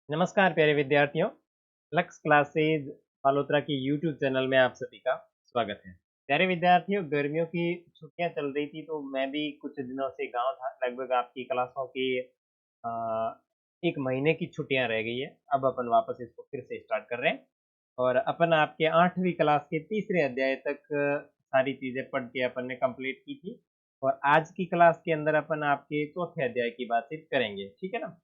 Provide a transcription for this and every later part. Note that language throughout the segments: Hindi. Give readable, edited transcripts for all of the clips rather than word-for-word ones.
नमस्कार प्यारे विद्यार्थियों। लक्स क्लासेज फालोत्रा के यूट्यूब चैनल में आप सभी का स्वागत है। प्यारे विद्यार्थियों, गर्मियों की छुट्टियां चल रही थी तो मैं भी कुछ दिनों से गांव था। लगभग आपकी क्लासों की अ, एक महीने की छुट्टियां रह गई है। अब अपन वापस इसको फिर से स्टार्ट कर रहे हैं और अपन आपके 8वीं क्लास के तीसरे अध्याय तक सारी चीजें पढ़ के अपन ने कंप्लीट की थी। और आज की क्लास के अंदर अपन आपके चौथे अध्याय की बातचीत करेंगे, ठीक है ना।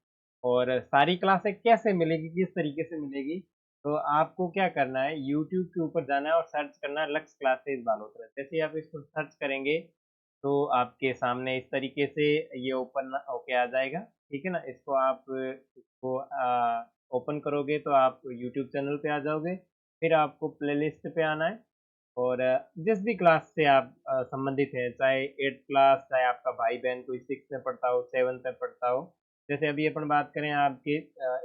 और सारी क्लासें कैसे मिलेगी, किस तरीके से मिलेगी, तो आपको क्या करना है, यूट्यूब के ऊपर जाना है और सर्च करना है लक्स क्लासेस बालोतरा। जैसे ही आप इसको सर्च करेंगे तो आपके सामने इस तरीके से ये ओपन होके आ जाएगा, ठीक है ना। इसको आप इसको ओपन करोगे तो आप यूट्यूब चैनल पे आ जाओगे। फिर आपको प्लेलिस्ट पे आना है और जिस भी क्लास से आप संबंधित हैं, चाहे 8th क्लास, चाहे आपका भाई बहन कोई 6th में पढ़ता हो, 7th में पढ़ता हो। जैसे अभी अपन बात करें आपके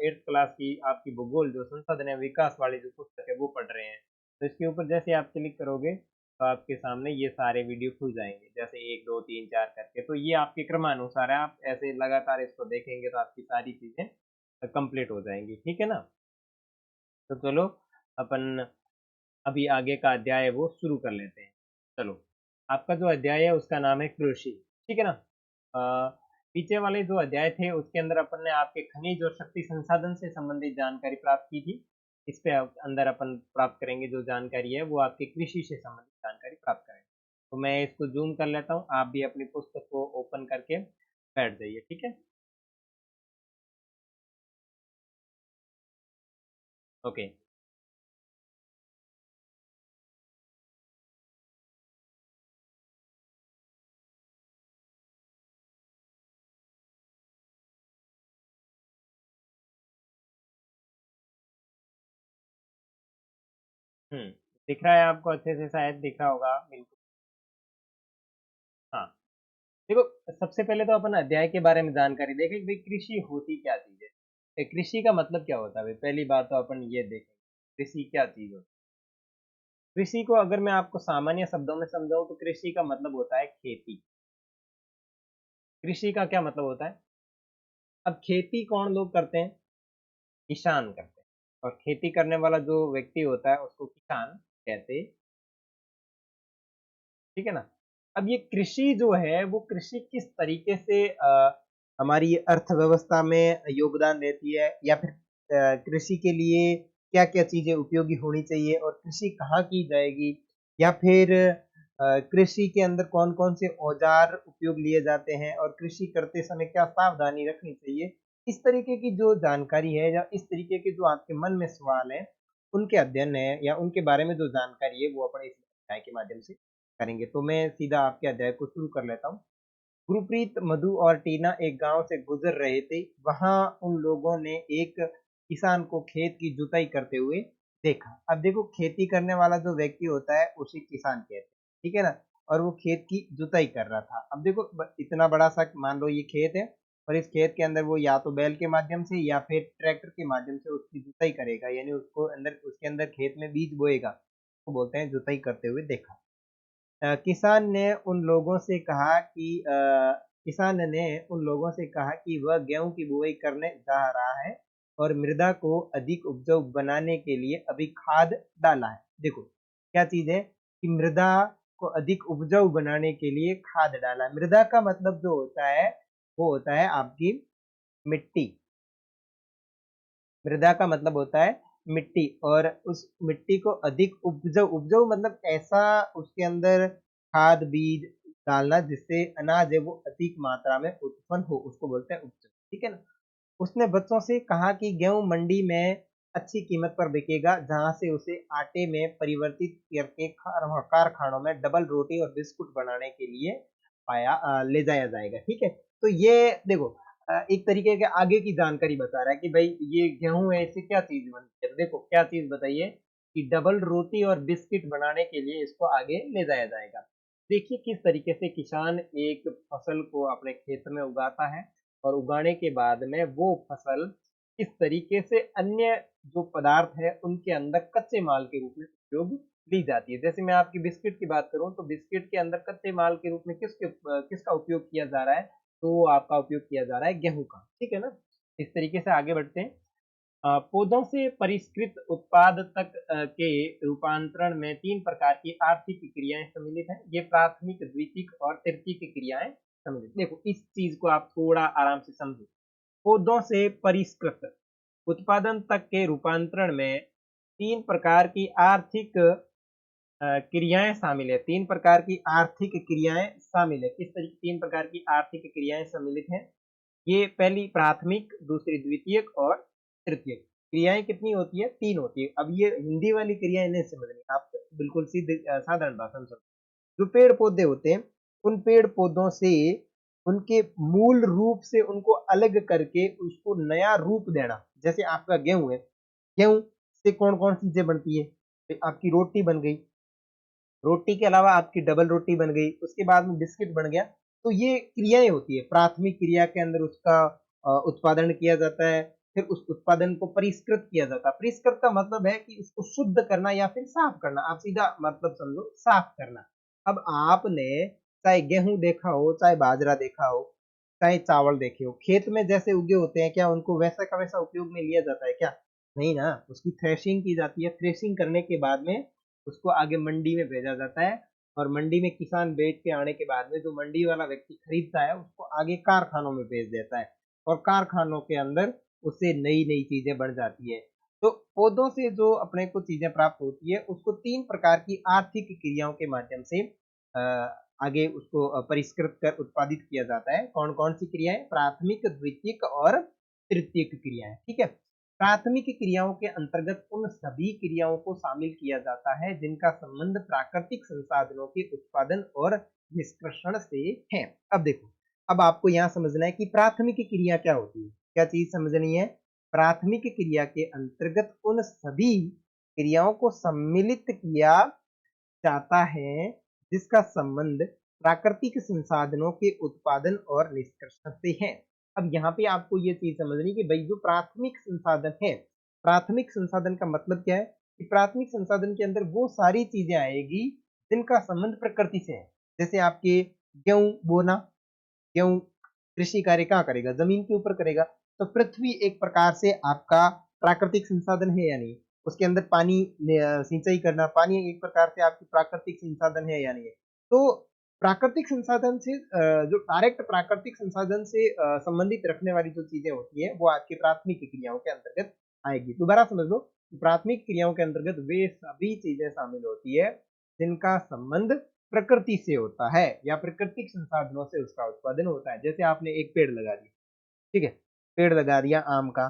8th क्लास की, आपकी भूगोल जो संसाधन है विकास वाली जो पुस्तक है वो पढ़ रहे हैं, तो इसके ऊपर जैसे आप क्लिक करोगे तो आपके सामने ये सारे वीडियो खुल जाएंगे, जैसे 1 2 3 4 करके। तो ये आपके क्रमानुसार है, आप ऐसे लगातार इसको देखेंगे तो आपकी सारी चीजें कंप्लीट हो जाएंगी, ठीक है ना। तो चलो अपन अभी आगे का अध्याय है वो शुरू कर लेते हैं। चलो, आपका जो अध्याय है उसका नाम है कृषि, ठीक है ना। पीछे वाले जो अध्याय थे उसके अंदर अपन ने आपके खनिज और शक्ति संसाधन से संबंधित जानकारी प्राप्त की थी। इस पे अंदर अपन प्राप्त करेंगे जो जानकारी है वो आपकी कृषि से संबंधित जानकारी प्राप्त करेंगे। तो मैं इसको जूम कर लेता हूँ, आप भी अपनी पुस्तक को ओपन करके बैठ जाइए, ठीक है। ओके। हम्म, दिख रहा है आपको अच्छे से, शायद दिख रहा होगा, बिल्कुल। हाँ, देखो, सबसे पहले तो अपन अध्याय के बारे में जानकारी देखें कि भाई कृषि होती क्या चीज है। कृषि का मतलब क्या होता है भाई, पहली बात तो अपन ये देखें कृषि क्या चीज होती है। कृषि को अगर मैं आपको सामान्य शब्दों में समझाऊं तो कृषि का मतलब होता है खेती। कृषि का क्या मतलब होता है। अब खेती कौन लोग करते हैं, किसान करते हैं। और खेती करने वाला जो व्यक्ति होता है उसको किसान कहते, ठीक है ना। अब ये कृषि जो है वो कृषि किस तरीके से हमारी अर्थव्यवस्था में योगदान देती है, या फिर कृषि के लिए क्या क्या चीजें उपयोगी होनी चाहिए, और कृषि कहाँ की जाएगी, या फिर कृषि के अंदर कौन कौन से औजार उपयोग लिए जाते हैं और कृषि करते समय क्या सावधानी रखनी चाहिए। इस तरीके की जो जानकारी है या इस तरीके के जो आपके मन में सवाल है उनके अध्ययन है या उनके बारे में जो जानकारी है वो अपन इस अध्याय के माध्यम से करेंगे। तो मैं सीधा आपके अध्याय को शुरू कर लेता हूँ। गुरप्रीत, मधु और टीना एक गांव से गुजर रहे थे। वहां उन लोगों ने एक किसान को खेत की जुताई करते हुए देखा। अब देखो, खेती करने वाला जो व्यक्ति होता है उसे किसान कहते हैं, ठीक है ना। और वो खेत की जुताई कर रहा था। अब देखो, इतना बड़ा सा मान लो ये खेत है, और इस खेत के अंदर वो या तो बैल के माध्यम से या फिर ट्रैक्टर के माध्यम से उसकी जुताई करेगा, यानी उसको अंदर उसके अंदर खेत में बीज बोएगा, तो बोलते हैं जुताई करते हुए देखा। किसान ने उन लोगों से कहा कि वह गेहूं की बुवाई करने जा रहा है और मृदा को अधिक उपजाऊ बनाने के लिए अभी खाद डाला है। देखो, क्या चीज है कि मृदा को अधिक उपजाऊ बनाने के लिए खाद डाला है। मृदा का मतलब जो होता है वो होता है आपकी मिट्टी। मृदा का मतलब होता है मिट्टी, और उस मिट्टी को अधिक उपजाऊ, उपजाऊ मतलब ऐसा उसके अंदर खाद बीज डालना जिससे अनाज है वो अधिक मात्रा में उत्पन्न हो, उसको बोलते हैं उपजाऊ, ठीक है ना। उसने बच्चों से कहा कि गेहूं मंडी में अच्छी कीमत पर बिकेगा, जहां से उसे आटे में परिवर्तित करके कारखानों में डबल रोटी और बिस्कुट बनाने के लिए ले जाया जाएगा, ठीक है। तो ये देखो, एक तरीके के आगे की जानकारी बता रहा है कि भाई ये गेहूं है, इससे क्या चीज बनती है। तो देखो क्या चीज बताइए कि डबल रोटी और बिस्किट बनाने के लिए इसको आगे ले जाया जाएगा। देखिए किस तरीके से किसान एक फसल को अपने खेत में उगाता है, और उगाने के बाद में वो फसल किस तरीके से अन्य जो पदार्थ है उनके अंदर कच्चे माल के रूप में उपयोग ली जाती है। जैसे मैं आपकी बिस्किट की बात करूं तो बिस्किट के अंदर कच्चे माल के रूप में किसका उपयोग किया जा रहा है, तो आपका उपयोग किया जा रहा है गेहूं का, ठीक है ना। इस तरीके से आगे बढ़ते हैं। पौधों से परिष्कृत उत्पाद तक के रूपांतरण में 3 प्रकार की आर्थिक क्रियाएं सम्मिलित हैं। ये प्राथमिक, द्वितीयक और तृतीयक क्रियाएं सम्मिलित। देखो इस चीज को आप थोड़ा आराम से समझो। पौधों से परिष्कृत उत्पादन तक के रूपांतरण में 3 प्रकार की आर्थिक क्रियाएं शामिल है। 3 प्रकार की आर्थिक क्रियाएं शामिल है। किस तरीके 3 प्रकार की आर्थिक क्रियाएं सम्मिलित हैं? ये पहली प्राथमिक, दूसरी द्वितीयक और तृतीयक। क्रियाएं कितनी होती है? 3 होती है। अब ये हिंदी वाली क्रियाएं नहीं समझनी, आप बिल्कुल सीधे साधारण भाषा में समझो। जो पेड़ पौधे होते हैं, उन पेड़ पौधों से उनके मूल रूप से उनको अलग करके उसको नया रूप देना। जैसे आपका गेहूं है, गेहूं से कौन कौन चीजें बनती है? तो आपकी रोटी बन गई, रोटी के अलावा आपकी डबल रोटी बन गई, उसके बाद में बिस्किट बन गया। तो ये क्रियाएं होती है। प्राथमिक क्रिया के अंदर उसका उत्पादन किया जाता है, फिर उस उत्पादन को परिष्कृत किया जाता है। परिष्कृत का मतलब है कि उसको शुद्ध करना या फिर साफ करना। आप सीधा मतलब समझो, साफ करना। अब आपने चाहे गेहूं देखा हो, चाहे बाजरा देखा हो, चाहे चावल देखे हो, खेत में जैसे उगे होते हैं, क्या उनको वैसा का वैसा उपयोग में लिया जाता है क्या? नहीं ना, उसकी थ्रेशिंग की जाती है। थ्रेशिंग करने के बाद में उसको आगे मंडी में भेजा जाता है, और मंडी में किसान बेच के आने के बाद में जो मंडी वाला व्यक्ति खरीदता है उसको आगे कारखानों में भेज देता है, और कारखानों के अंदर उससे नई नई चीजें बन जाती है। तो पौधों से जो अपने को चीजें प्राप्त होती है उसको 3 प्रकार की आर्थिक क्रियाओं के माध्यम से आगे उसको परिष्कृत कर उत्पादित किया जाता है। कौन कौन सी क्रियाएं? प्राथमिक, द्वितीयक और तृतीयक क्रियाएं। ठीक है। प्राथमिक क्रियाओं के अंतर्गत उन सभी क्रियाओं को शामिल किया जाता है जिनका संबंध प्राकृतिक संसाधनों के उत्पादन और निष्कर्षण से है। अब देखो, अब आपको यहां समझना है कि प्राथमिक क्रिया क्या होती है। क्या चीज समझनी है? प्राथमिक क्रिया के अंतर्गत उन सभी क्रियाओं को सम्मिलित किया जाता है जिसका संबंध प्राकृतिक संसाधनों के उत्पादन और निष्कर्षण से है। अब यहाँ पे आपको ये चीज समझनी कि भाई जो प्राथमिक संसाधन है, प्राथमिक संसाधन का मतलब क्या है? कि प्राथमिक संसाधन के अंदर वो सारी चीजें आएगी जिनका संबंध प्रकृति से है। जैसे आपके गेहूं बोना, गेहूं कृषि कार्य कहाँ करेगा? जमीन के ऊपर करेगा। तो पृथ्वी एक प्रकार से आपका प्राकृतिक संसाधन है या नहीं? उसके अंदर पानी सिंचाई करना, पानी एक प्रकार से आपकी प्राकृतिक संसाधन है या नहीं है? तो प्राकृतिक संसाधन से जो डायरेक्ट प्राकृतिक संसाधन से संबंधित रखने वाली जो चीजें होती है वो आपकी प्राथमिक क्रियाओं के अंतर्गत आएगी। दोबारा समझ लो, प्राथमिक क्रियाओं के अंतर्गत वे सभी चीजें शामिल होती है जिनका संबंध प्रकृति से होता है या प्राकृतिक संसाधनों से उसका उत्पादन होता है। जैसे आपने एक पेड़ लगा दिया, ठीक है, पेड़ लगा दिया आम का।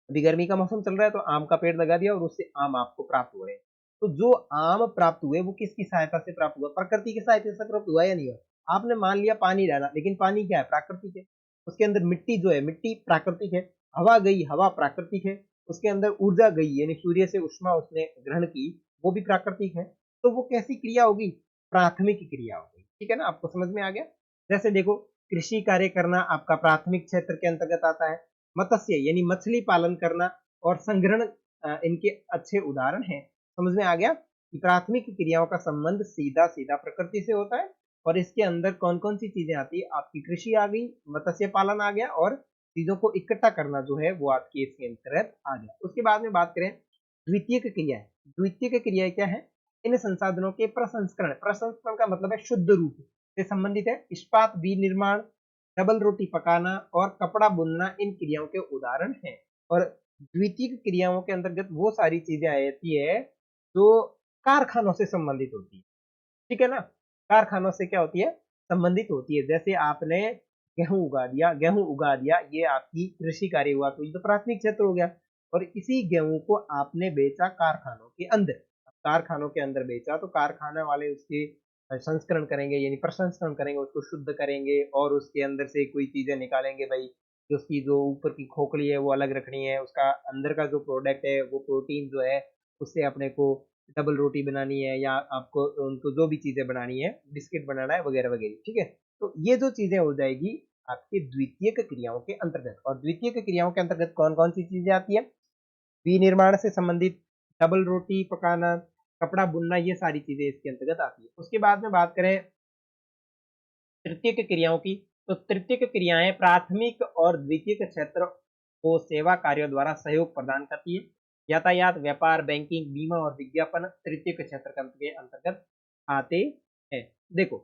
अभी गर्मी का मौसम चल रहा है तो आम का पेड़ लगा दिया और उससे आम आपको प्राप्त हो रहे हैं। तो जो आम प्राप्त हुए वो किसकी सहायता से प्राप्त हुआ? प्रकृति की सहायता से प्राप्त हुआ या नहीं हुआ? आपने मान लिया पानी डाला, लेकिन पानी क्या है? प्राकृतिक है। उसके अंदर मिट्टी जो है, मिट्टी प्राकृतिक है। हवा गई, हवा प्राकृतिक है। उसके अंदर ऊर्जा गई यानी सूर्य से उष्मा उसने ग्रहण की, वो भी प्राकृतिक है। तो वो कैसी क्रिया होगी? प्राथमिक क्रिया होगी। ठीक है ना, आपको समझ में आ गया? जैसे देखो, कृषि कार्य करना आपका प्राथमिक क्षेत्र के अंतर्गत आता है। मत्स्य यानी मछली पालन करना और संग्रहण इनके अच्छे उदाहरण हैं। समझ में आ गया कि प्राथमिक क्रियाओं का संबंध सीधा सीधा प्रकृति से होता है, और इसके अंदर कौन कौन सी चीजें आती है? आपकी कृषि आ गई, मत्स्य पालन आ गया, और चीजों को इकट्ठा करना जो है वो आपके इसके अंतर्गत आ गया। उसके बाद में बात करें द्वितीयक क्रिया। द्वितीयक क्रिया क्या है? इन संसाधनों के प्रसंस्करण, प्रसंस्करण का मतलब है शुद्ध रूप से संबंधित है। इस्पात विनिर्माण, डबल रोटी पकाना और कपड़ा बुनना इन क्रियाओं के उदाहरण हैं। और द्वितीयक क्रियाओं के अंतर्गत वो सारी चीजें आती है जो कारखानों से संबंधित होती है। ठीक है ना, कारखानों से क्या होती है? संबंधित होती है। जैसे आपने गेहूं उगा दिया, गेहूं उगा दिया, ये आपकी कृषि कार्य हुआ, तो ये तो प्राथमिक क्षेत्र हो गया। और इसी गेहूं को आपने बेचा कारखानों के अंदर। कारखानों के अंदर बेचा तो कारखाना वाले उसके संस्करण करेंगे यानी प्रसंस्करण करेंगे, उसको शुद्ध करेंगे और उसके अंदर से कोई चीजें निकालेंगे। भाई जो उसकी जो ऊपर की खोखली है वो अलग रखनी है, उसका अंदर का जो प्रोडक्ट है वो प्रोटीन जो है उससे अपने को डबल रोटी बनानी है, या आपको उनको जो भी चीजें बनानी है, बिस्किट बनाना है वगैरह वगैरह। ठीक है, तो ये जो चीजें हो जाएगी आपके द्वितीयक क्रियाओं के अंतर्गत। और द्वितीयक क्रियाओं के अंतर्गत कौन कौन सी चीजें आती है? विनिर्माण से संबंधित, डबल रोटी पकाना, कपड़ा बुनना, ये सारी चीजें इसके अंतर्गत आती है। उसके बाद में बात करें तृतीयक क्रियाओं की, तो तृतीयक क्रियाएं प्राथमिक और द्वितीयक क्षेत्र को सेवा कार्यों द्वारा सहयोग प्रदान करती है। यातायात, व्यापार, बैंकिंग, बीमा और विज्ञापन तृतीयक क्षेत्र के अंतर्गत आते हैं। देखो,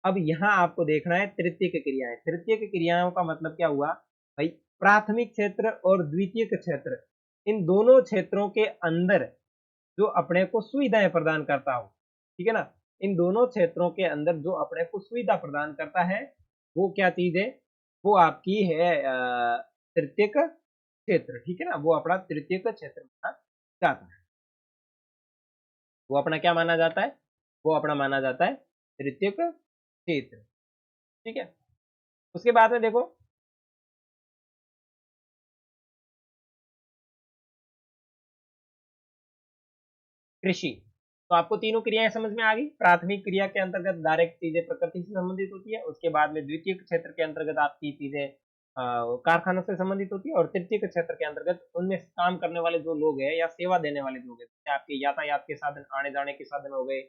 अब यहाँ आपको देखना है तृतीयक क्रियाएं। तृतीयक क्रियाओं का मतलब क्या हुआ भाई? प्राथमिक क्षेत्र और द्वितीयक क्षेत्र, इन दोनों क्षेत्रों के अंदर जो अपने को सुविधाएं प्रदान करता हो, ठीक है ना? इन दोनों क्षेत्रों के अंदर जो अपने को सुविधा प्रदान करता है, वो क्या चीज है? वो आपकी है तृतीयक क्षेत्र, ठीक है ना? वो अपना तृतीयक क्षेत्र माना जाता है। वो अपना क्या माना जाता है? वो अपना माना जाता है तृतीयक क्षेत्र, ठीक है। उसके बाद में देखो, कृषि। तो आपको तीनों क्रियाएं समझ में आ गई। प्राथमिक क्रिया के अंतर्गत डायरेक्ट चीजें प्रकृति से संबंधित होती है, उसके बाद में द्वितीय क्षेत्र के अंतर्गत आपकी चीजें कारखानों से संबंधित होती है, और तृतीय क्षेत्र के अंतर्गत उनमें काम करने वाले जो लोग हैं या सेवा देने वाले लोग हैं, जैसे आपके यातायात के साधन, आने जाने के साधन हो गए,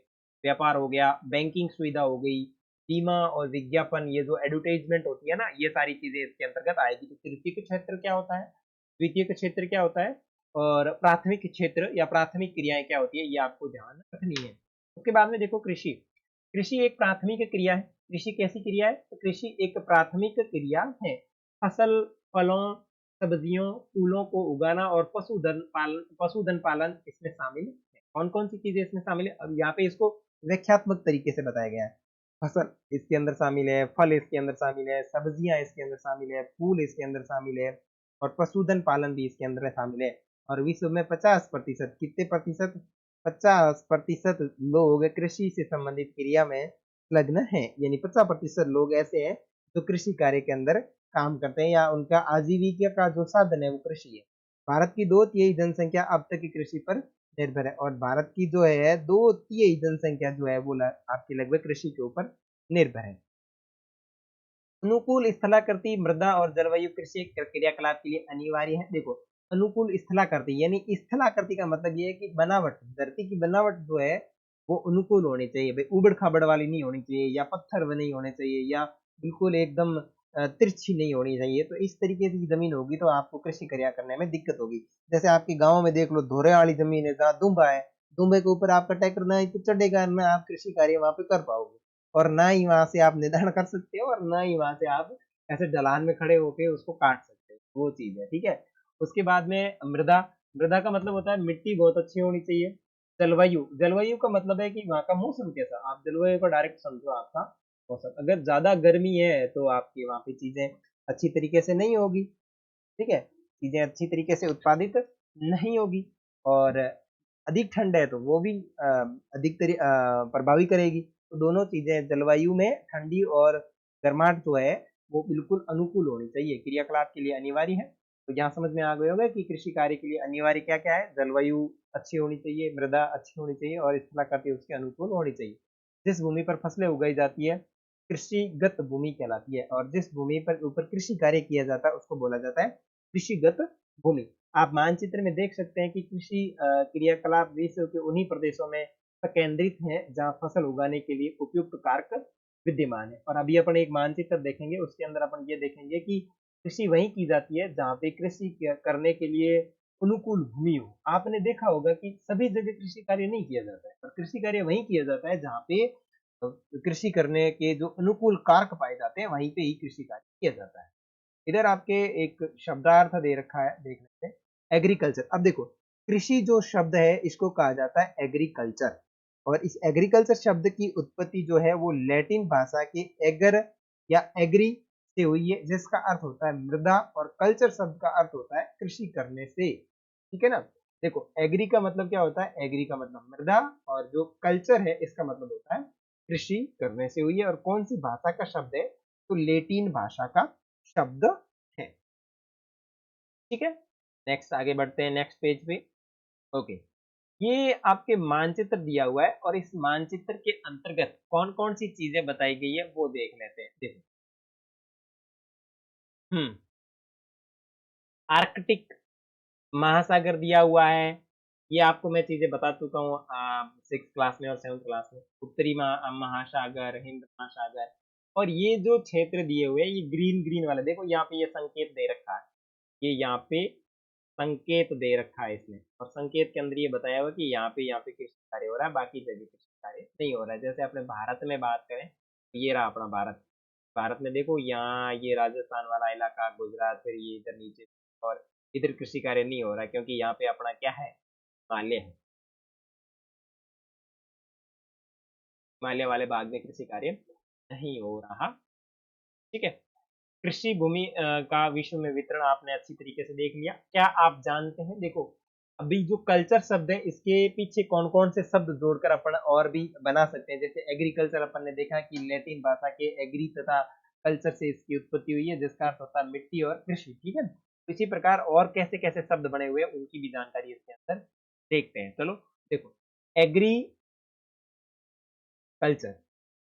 व्यापार हो गया, बैंकिंग सुविधा हो गई, बीमा और विज्ञापन, ये जो एडवर्टाइजमेंट होती है ना, ये सारी चीजें इसके अंतर्गत आएगी। तो तृतीय क्षेत्र क्या होता है, द्वितीय क्षेत्र क्या होता है, और प्राथमिक क्षेत्र या प्राथमिक क्रियाएं क्या होती है, ये आपको ध्यान रखनी है। उसके बाद में देखो कृषि। कृषि एक प्राथमिक क्रिया है। कृषि कैसी क्रिया है? तो कृषि एक प्राथमिक क्रिया है। फसल, फलों, सब्जियों, फूलों को उगाना और पशुधन पालन इसमें शामिल है। कौन कौन सी चीजें इसमें शामिल है? अब यहाँ पे इसको व्याख्यात्मक तरीके से बताया गया है। फसल इसके अंदर शामिल है, फल इसके अंदर शामिल है, सब्जियां इसके अंदर शामिल है, फूल इसके अंदर शामिल है, और पशुधन पालन भी इसके अंदर शामिल है। और विश्व में 50%, कितने प्रतिशत? 50% लोग कृषि से संबंधित क्रिया में संलग्न है, यानी 50% लोग ऐसे हैं जो कृषि कार्य के अंदर काम करते हैं, या उनका आजीविका का जो साधन है वो कृषि है। भारत की 2/3 जनसंख्या अब तक की कृषि पर निर्भर है, और भारत की जो है 2/3 जनसंख्या जो है वो आपकी लगभग कृषि के ऊपर निर्भर है। अनुकूल स्थलाकृति मृदा और जलवायु कृषि क्रियाकलाप के लिए अनिवार्य है। देखो, अनुकूल स्थलाकृति यानी स्थलाकृति का मतलब ये है कि बनावट, धरती की बनावट जो है वो अनुकूल होनी चाहिए भाई, उबड़ खाबड़ वाली नहीं होनी चाहिए, या पत्थर नहीं होने चाहिए, या बिल्कुल एकदम तिरछी नहीं होनी चाहिए। तो इस तरीके की जमीन होगी तो आपको कृषि कार्य करने में दिक्कत होगी। जैसे आपके गाँव में देख लो, धोरे वाली जमीन है जहाँ दुम्बा है, दुम्बे के ऊपर आपका ट्रैक्टर ना ही तो चढ़ेगा, ना आप कृषि कार्य वहां पे कर पाओगे, और ना ही वहां से आप निदान कर सकते हो, और ना ही वहां से आप ऐसे ढलान में खड़े होके उसको काट सकते हो, वो चीज है, ठीक है। उसके बाद में मृदा। मृदा का मतलब होता है मिट्टी बहुत अच्छी होनी चाहिए। जलवायु, जलवायु का मतलब है कि वहाँ का मौसम कैसा, आप जलवायु को डायरेक्ट समझो, आपका मौसम, अगर ज्यादा गर्मी है तो आपकी वहाँ पे चीजें अच्छी तरीके से नहीं होगी, ठीक है, चीजें अच्छी तरीके से उत्पादित नहीं होगी। और अधिक ठंड है तो वो भी प्रभावी करेगी। तो दोनों चीजें जलवायु में ठंडी और गर्माहट जो है वो बिल्कुल अनुकूल होनी चाहिए, क्रियाकलाप के लिए अनिवार्य है। तो यहाँ समझ में आ गया होगा कि कृषि कार्य के लिए अनिवार्य क्या क्या है। जलवायु अच्छी होनी चाहिए, मृदा अच्छी होनी चाहिए, और स्थलाकृति उसके अनुकूल होनी चाहिए। जिस भूमि पर फसलें उगाई जाती है कृषिगत भूमि कहलाती है, और जिस भूमि पर ऊपर कृषि कार्य किया जाता है उसको बोला जाता है कृषिगत भूमि। आप मानचित्र में देख सकते हैं कि कृषि क्रियाकलाप विश्व के उन्हीं प्रदेशों में केंद्रित है जहां फसल उगाने के लिए उपयुक्त कारक विद्यमान है। और अभी अपन एक मानचित्र देखेंगे, उसके अंदर अपन ये देखेंगे कि कृषि वहीं की जाती है जहाँ पे कृषि करने के लिए अनुकूल भूमि हो। आपने देखा होगा कि सभी जगह कृषि कार्य नहीं किया जाता है, और कृषि कार्य वहीं किया जाता है जहाँ पे कृषि करने के जो अनुकूल कारक पाए जाते हैं, वहीं पे ही कृषि कार्य किया जाता है। इधर आपके एक शब्दार्थ दे रखा है, देख लेते हैं। एग्रीकल्चर। अब देखो, कृषि जो शब्द है इसको कहा जाता है एग्रीकल्चर, और इस एग्रीकल्चर शब्द की उत्पत्ति जो है वो लैटिन भाषा के एगर या एग्री से हुई है, जिसका अर्थ होता है मृदा, और कल्चर शब्द का अर्थ होता है कृषि करने से, ठीक है ना। देखो, एग्री का मतलब क्या होता है? एग्री का मतलब मृदा, और जो कल्चर है इसका मतलब होता है कृषि करने से हुई है। और कौन सी भाषा का शब्द है? तो लेटिन भाषा का शब्द है, ठीक है। नेक्स्ट आगे बढ़ते हैं, नेक्स्ट पेज पे। ओके, ये आपके मानचित्र दिया हुआ है, और इस मानचित्र के अंतर्गत कौन कौन सी चीजें बताई गई है वो देख लेते हैं। देखो, हम्म, आर्कटिक महासागर दिया हुआ है। ये आपको मैं चीजें बता चुका हूँ 6th क्लास में और 7th क्लास में। उत्तरी महासागर, हिंद महासागर, और ये जो क्षेत्र दिए हुए हैं ये ग्रीन ग्रीन वाले, देखो यहाँ पे ये संकेत दे रखा है, ये यहाँ पे संकेत दे रखा है इसने, और संकेत के अंदर ये बताया हुआ कि यहाँ पे कृषि कार्य हो रहा है, बाकी जगह कृषि कार्य नहीं हो रहा है। जैसे अपने भारत में बात करें तो ये रहा अपना भारत। भारत में देखो यहाँ ये राजस्थान वाला इलाका, गुजरात, फिर ये इधर नीचे, और इधर कृषि कार्य नहीं हो रहा है क्योंकि यहाँ पे अपना क्या है, हिमालय है। हिमालय वाले भाग में कृषि कार्य नहीं हो रहा। ठीक है। कृषि भूमि का विश्व में वितरण आपने अच्छी तरीके से देख लिया। क्या आप जानते हैं, देखो अभी जो कल्चर शब्द है इसके पीछे कौन कौन से शब्द जोड़कर अपन और भी बना सकते हैं। जैसे एग्रीकल्चर, अपन ने देखा कि लैटिन भाषा के एग्री तथा कल्चर से इसकी उत्पत्ति हुई है, जिसका अर्थ होता है मिट्टी और कृषि। ठीक है। तो इसी प्रकार और कैसे कैसे शब्द बने हुए हैं उनकी भी जानकारी इसके अंदर देखते हैं। चलो देखो, एग्री कल्चर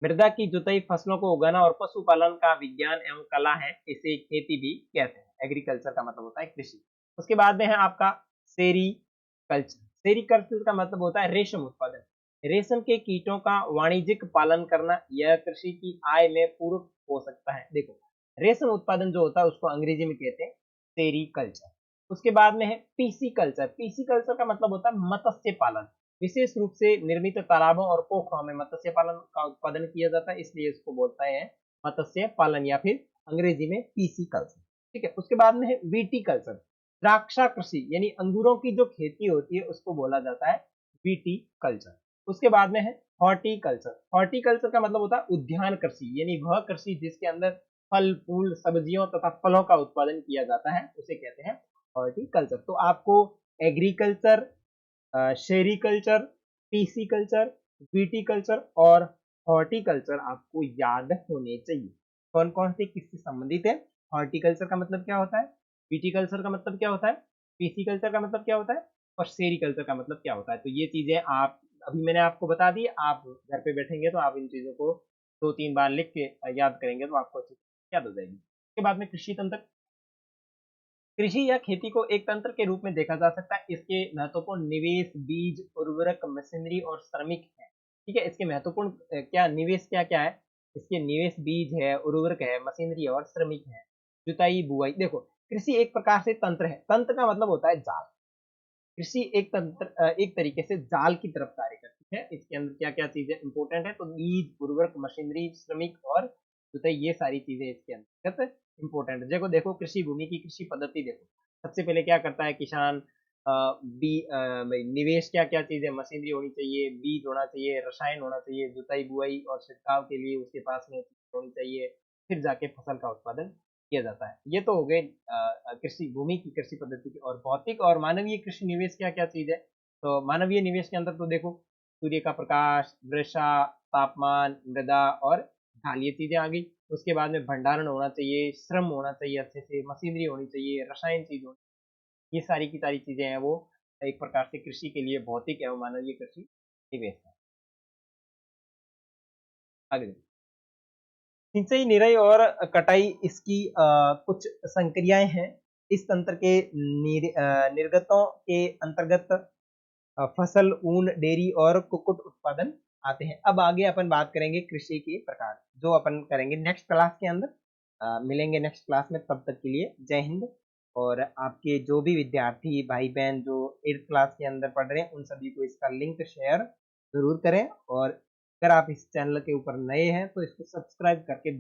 मृदा की जुताई, फसलों को उगाना और पशुपालन का विज्ञान एवं कला है, इसे खेती भी कहते हैं। एग्रीकल्चर का मतलब होता है कृषि। उसके बाद में है आपका सेरीकल्चर। सेरीकल्चर का मतलब होता है रेशम उत्पादन। रेशम के कीटों का वाणिज्यिक पालन करना, यह कृषि की आय में पूरक हो सकता है। देखो, रेशम उत्पादन जो होता है उसको अंग्रेजी में कहते हैं सेरीकल्चर। उसके बाद में है पीसी कल्चर। पीसी कल्चर का मतलब होता है मत्स्य पालन। विशेष रूप से निर्मित तालाबों और पोखरों में मत्स्य पालन का उत्पादन किया जाता है, इसलिए इसको बोलता है मत्स्य पालन, या फिर अंग्रेजी में पीसी कल्चर। ठीक है। उसके बाद में है वीटी कल्चर। द्राक्षा कृषि यानी अंगूरों की जो खेती होती है उसको बोला जाता है वीटी कल्चर। उसके बाद में है हॉर्टिकल्चर। हॉर्टिकल्चर का मतलब होता है उद्यान कृषि, यानी वह कृषि जिसके अंदर फल फूल सब्जियों तथा फलों का उत्पादन किया जाता है उसे कहते हैं हॉर्टिकल्चर। तो आपको एग्रीकल्चर, शेरीकल्चर, पीसीकल्चर, विटीकल्चर और हॉर्टिकल्चर आपको याद होने चाहिए। कौन कौन से किससे संबंधित है? हॉर्टिकल्चर का मतलब क्या होता है, विटीकल्चर का मतलब क्या होता है, पीसीकल्चर का मतलब क्या होता है, और सेरीकल्चर का मतलब क्या होता है। तो ये चीजें आप अभी मैंने आपको बता दी। आप घर पे बैठेंगे तो आप इन चीजों को 2-3 बार लिख के याद करेंगे तो आपको अच्छी याद हो जाएगी। उसके बाद में कृषि तंत्र। कृषि या खेती को एक तंत्र के रूप में देखा जा सकता है। इसके महत्वपूर्ण निवेश, बीज, उर्वरक, मशीनरी और श्रमिक है। ठीक है। इसके महत्वपूर्ण क्या निवेश क्या क्या है, इसके निवेश बीज है, उर्वरक है, मशीनरी और श्रमिक है, जुताई बुआई। देखो, कृषि एक प्रकार से तंत्र है। तंत्र का मतलब होता है जाल। कृषि एक तंत्र, एक तरीके से जाल की तरफ कार्य करती है। इसके अंदर क्या क्या चीजें इंपॉर्टेंट है, तो बीज, उर्वरक, मशीनरी, श्रमिक और जुताई, ये सारी चीजें इसके अंतर्गत इंपॉर्टेंट है। देखो देखो कृषि भूमि की कृषि पद्धति देखो, सबसे पहले क्या करता है किसान, निवेश क्या क्या चीजें, मशीनरी होनी चाहिए, बीज होना चाहिए, रसायन होना चाहिए, जुताई बुआई और छिड़काव के लिए उसके पास में होनी चाहिए, फिर जाके फसल का उत्पादन किया जाता है। ये तो हो गए कृषि भूमि की कृषि पद्धति की। और भौतिक और मानवीय कृषि निवेश क्या क्या चीज है, तो मानवीय निवेश के अंदर तो देखो सूर्य का प्रकाश, वर्षा, तापमान, मृदा और ढाल, ये चीजें आ गई। उसके बाद में भंडारण होना चाहिए, श्रम होना चाहिए, अच्छे से मशीनरी होनी चाहिए, रसायन चीज होनी, ये सारी की सारी चीजें हैं वो एक प्रकार से कृषि के लिए भौतिक एवं मानवीय कृषि निवेश है। आगे सिंचाई, निराई और कटाई इसकी कुछ संक्रियाएं हैं। इस तंत्र के निर्गतों के अंतर्गत फसल, ऊन, डेयरी और कुक्कुट उत्पादन आते हैं। अब आगे अपन बात करेंगे कृषि के प्रकार, जो अपन करेंगे नेक्स्ट क्लास के अंदर। मिलेंगे नेक्स्ट क्लास में, तब तक के लिए जय हिंद। और आपके जो भी विद्यार्थी भाई बहन जो 8th क्लास के अंदर पढ़ रहे हैं उन सभी को इसका लिंक शेयर जरूर करें। और अगर आप इस चैनल के ऊपर नए हैं तो इसको सब्सक्राइब करके